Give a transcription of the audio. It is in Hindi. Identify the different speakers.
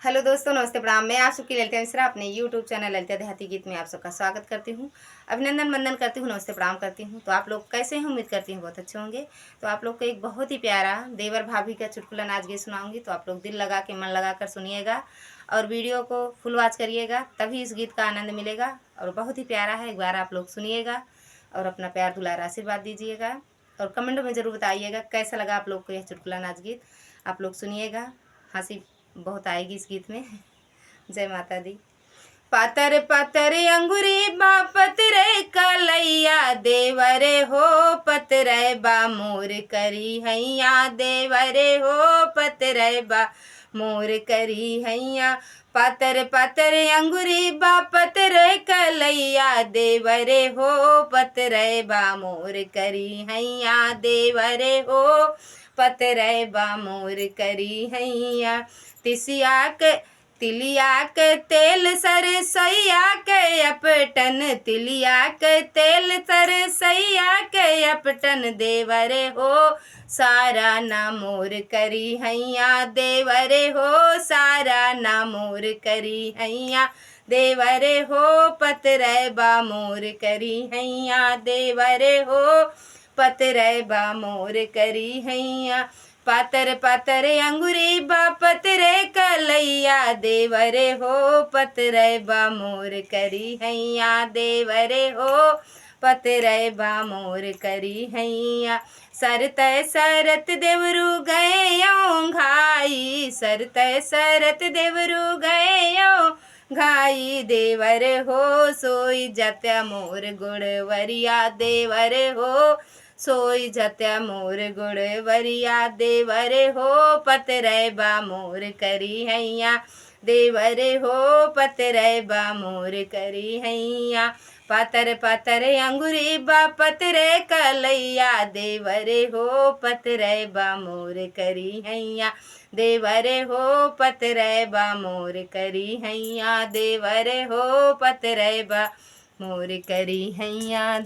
Speaker 1: हेलो दोस्तों, नमस्ते, प्रणाम। मैं आप सबकी ललिता मिश्रा अपने यूट्यूब चैनल ललिता देहाती गीत में आप सबका स्वागत करती हूँ। अभिनंदन वंदन करती हूँ, नमस्ते प्रणाम करती हूँ। तो आप लोग कैसे हैं? उम्मीद करती हूँ बहुत अच्छे होंगे। तो आप लोग को एक बहुत ही प्यारा देवर भाभी का चुटकुला नाच गीत सुनाऊंगी। तो आप लोग दिल लगा के, मन लगा कर सुनिएगा और वीडियो को फुल वॉच करिएगा, तभी इस गीत का आनंद मिलेगा। और बहुत ही प्यारा है, एक बार आप लोग सुनिएगा और अपना प्यार दुलार आशीर्वाद दीजिएगा। और कमेंट में ज़रूर बताइएगा कैसा लगा आप लोग को यह चुटकुला नाच गीत। आप लोग सुनिएगा, हंसी बहुत आएगी इस गीत में। जय माता दी। पातर पातर अंगुरी बा पतरे कलैया देवरे हो पतरे बा मोर करी हैया देवरे हो पतरे बा मोर करी हैया। पातर पातर अंगुरी बा पतरे कलैया देवरे हो पतरे बा मोर करी हैया देवरे हो पतरे बा मोर करी हैया। तिलिया के तेल सरसैया के अपटन तिलिया के तेल सरसैया के अपटन देवरे हो सारा ना मोर करी हैया देवरे हो सारा ना मोर करी हैया देवरे हो पतरे बा मोर करी हैया देवरे हो पतरे बा मोर करी हैया। पातर पातर अंगुरी बा पतरे कलैया देवरे हो पतरे बा मोर करी हैया देवरे हो पतरे बा मोर करी हैया। सरत सरत देवरू गए घाई सरत सरत देवरू गए घाई देवर हो सोई जत्या मोर गुड़वरिया देवर हो सोई जत्या मोर गुड़वरिया देवर हो पतरे बा मोर करी हैया देवर हो पतरे बा मोर करी हैया। पातर पातर अंगुरी बा पतरे कलैया देवरे हो पतरे बा मोर करी हैया देवरे हो पतरे बा मोर करी हैया देवरे हो पतरे बा मोर करी हैया।